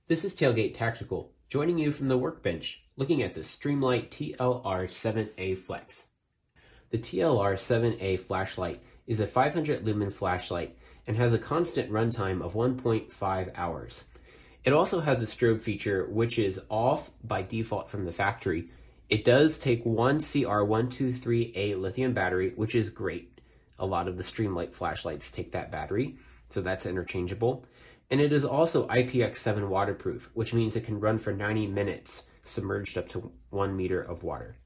This is Tailgate Tactical, joining you from the workbench, looking at the Streamlight TLR 7A Flex. The TLR 7A flashlight is a 500 lumen flashlight and has a constant runtime of 1.5 hours. It also has a strobe feature which is off by default from the factory. It does take one CR123A lithium battery, which is great. A lot of the Streamlight flashlights take that battery, so that's interchangeable. And it is also IPX7 waterproof, which means it can run for 90 minutes submerged up to 1 meter of water.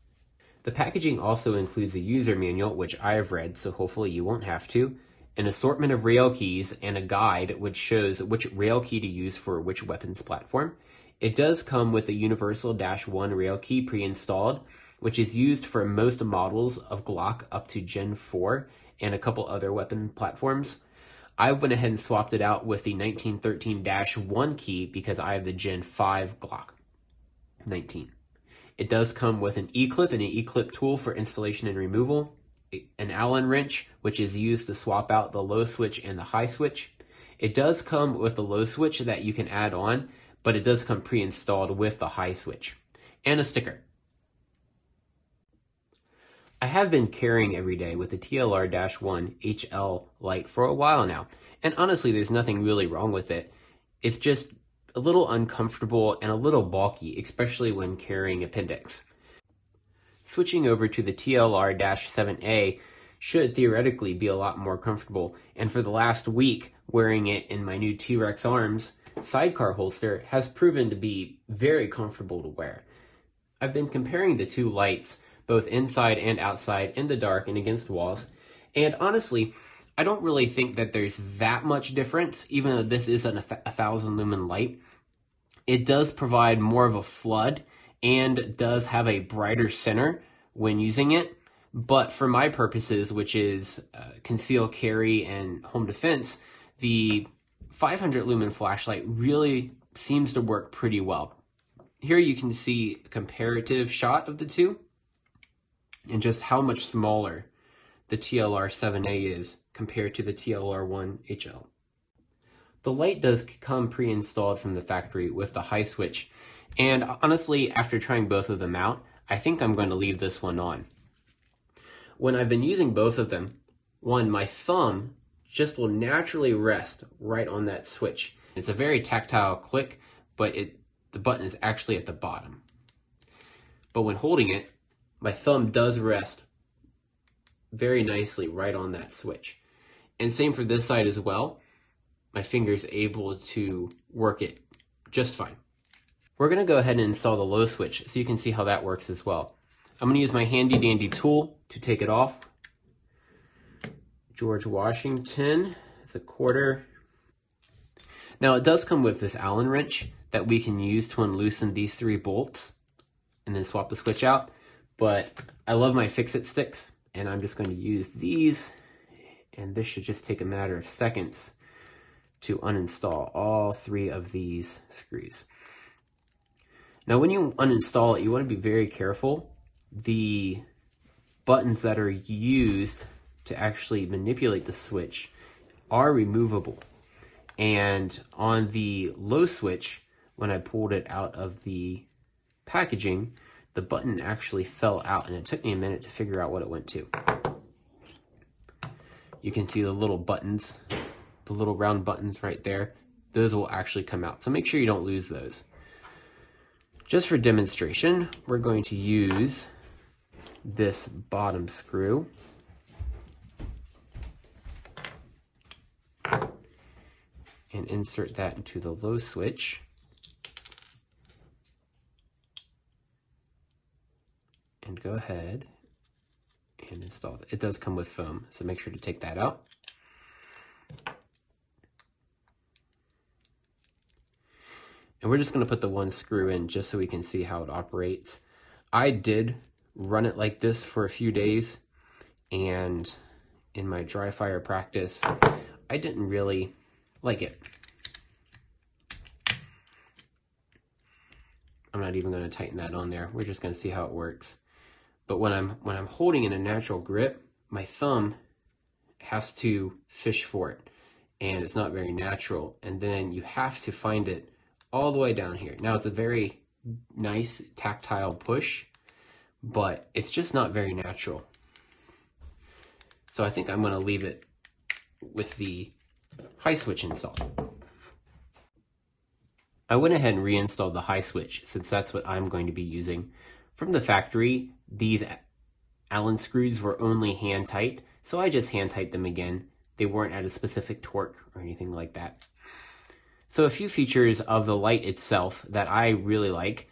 The packaging also includes a user manual, which I have read, so hopefully you won't have to, an assortment of rail keys, and a guide which shows which rail key to use for which weapons platform. It does come with a universal -1 rail key pre-installed, which is used for most models of Glock up to Gen 4 and a couple other weapon platforms. I went ahead and swapped it out with the 1913-1 key because I have the Gen 5 Glock 19. It does come with an E-clip and an E-clip tool for installation and removal, an Allen wrench, which is used to swap out the low switch and the high switch. It does come with the low switch that you can add on, but it does come pre-installed with the high switch, and a sticker. I have been carrying every day with the TLR-1 HL light for a while now, and honestly there's nothing really wrong with it. It's just a little uncomfortable and a little bulky, especially when carrying appendix. Switching over to the TLR-7A should theoretically be a lot more comfortable, and for the last week wearing it in my new T-Rex Arms sidecar holster has proven to be very comfortable to wear. I've been comparing the two lights both inside and outside, in the dark and against walls. And honestly, I don't really think that there's that much difference, even though this is a 1,000 lumen light. It does provide more of a flood and does have a brighter center when using it. But for my purposes, which is conceal carry and home defense, the 500 lumen flashlight really seems to work pretty well. Here you can see a comparative shot of the two, and just how much smaller the TLR-7A is compared to the TLR-1 HL. The light does come pre-installed from the factory with the high switch, and honestly, after trying both of them out, I think I'm going to leave this one on. When I've been using both of them, my thumb just will naturally rest right on that switch. It's a very tactile click, but the button is actually at the bottom. But when holding it, my thumb does rest very nicely right on that switch. And same for this side as well. My finger's able to work it just fine. We're gonna go ahead and install the low switch so you can see how that works as well. I'm gonna use my handy dandy tool to take it off. George Washington, it's a quarter. Now it does come with this Allen wrench that we can use to unloosen these 3 bolts and then swap the switch out. But I love my fix-it sticks, and I'm just going to use these, and this should just take a matter of seconds to uninstall all 3 of these screws. Now when you uninstall it, you want to be very careful. The buttons that are used to actually manipulate the switch are removable. And on the low switch, when I pulled it out of the packaging, the button actually fell out, and it took me a minute to figure out what it went to. You can see the little buttons, the little round buttons right there. Those will actually come out, so make sure you don't lose those. Just for demonstration, we're going to use this bottom screw. And insert that into the low switch. And go ahead and install it. It does come with foam, so make sure to take that out. And we're just going to put the 1 screw in just so we can see how it operates. I did run it like this for a few days, and in my dry fire practice, I didn't really like it. I'm not even going to tighten that on there. We're just going to see how it works. But when I'm holding in a natural grip, my thumb has to fish for it, and it's not very natural. And then you have to find it all the way down here. Now it's a very nice tactile push, but it's just not very natural. So I think I'm going to leave it with the high switch installed. I went ahead and reinstalled the high switch since that's what I'm going to be using. From the factory, these Allen screws were only hand tight, so I just hand tight them again. They weren't at a specific torque or anything like that. So a few features of the light itself that I really like.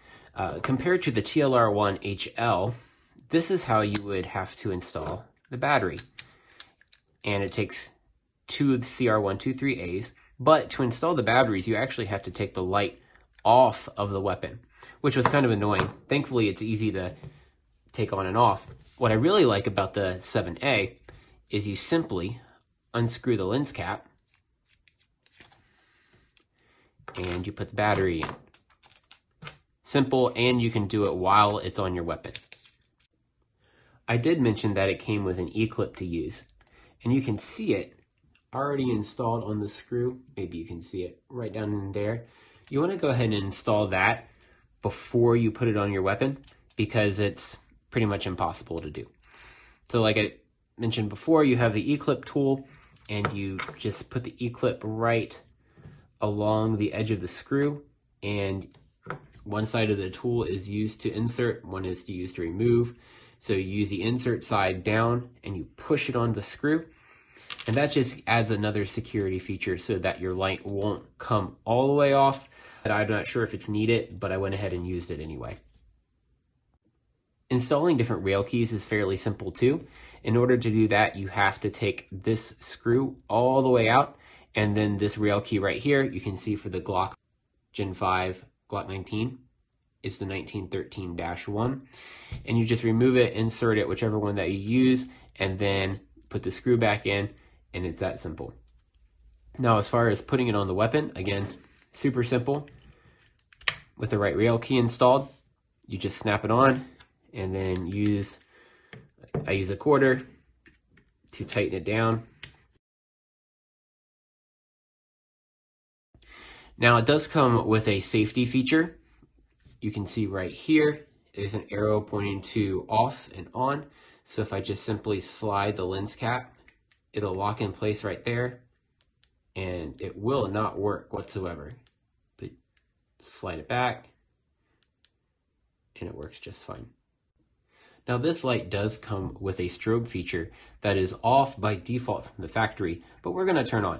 Compared to the TLR1 HL, this is how you would have to install the battery. And it takes two of the CR123As, but to install the batteries, you actually have to take the light off of the weapon, which was kind of annoying. Thankfully, it's easy to take on and off. What I really like about the 7A is you simply unscrew the lens cap and you put the battery in. Simple, and you can do it while it's on your weapon. I did mention that it came with an E-clip to use, and you can see it already installed on the screw. Maybe you can see it right down in there. You want to go ahead and install that before you put it on your weapon because it's pretty much impossible to do. So like I mentioned before, you have the E-clip tool and you just put the E-clip right along the edge of the screw, and one side of the tool is used to insert, one is used to remove. So you use the insert side down and you push it on the screw, and that just adds another security feature so that your light won't come all the way off. And I'm not sure if it's needed, but I went ahead and used it anyway. Installing different rail keys is fairly simple too. In order to do that, you have to take this screw all the way out, and then this rail key right here, you can see for the Glock Gen 5 Glock 19 is the 1913-1, and you just remove it, insert it, whichever one that you use, and then put the screw back in, and it's that simple. Now, as far as putting it on the weapon, again, super simple. With the right rail key installed, you just snap it on, and then I use a quarter to tighten it down. Now it does come with a safety feature. You can see right here, there's an arrow pointing to off and on. So if I just simply slide the lens cap, it'll lock in place right there, and it will not work whatsoever. But slide it back, and it works just fine. Now this light does come with a strobe feature that is off by default from the factory, but we're going to turn on.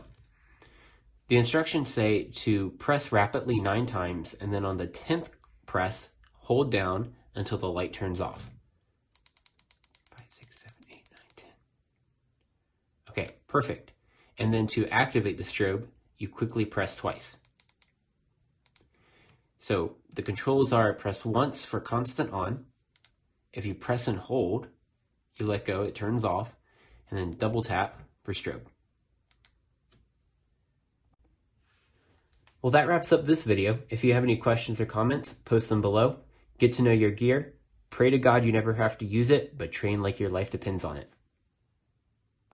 The instructions say to press rapidly 9 times, and then on the 10th press, hold down until the light turns off. 5, 6, 7, 8, 9, 10. Okay, perfect. And then to activate the strobe, you quickly press twice. So the controls are press once for constant on. If you press and hold, you let go, it turns off, and then double tap for strobe. Well, that wraps up this video. If you have any questions or comments, post them below. Get to know your gear. Pray to God you never have to use it, but train like your life depends on it.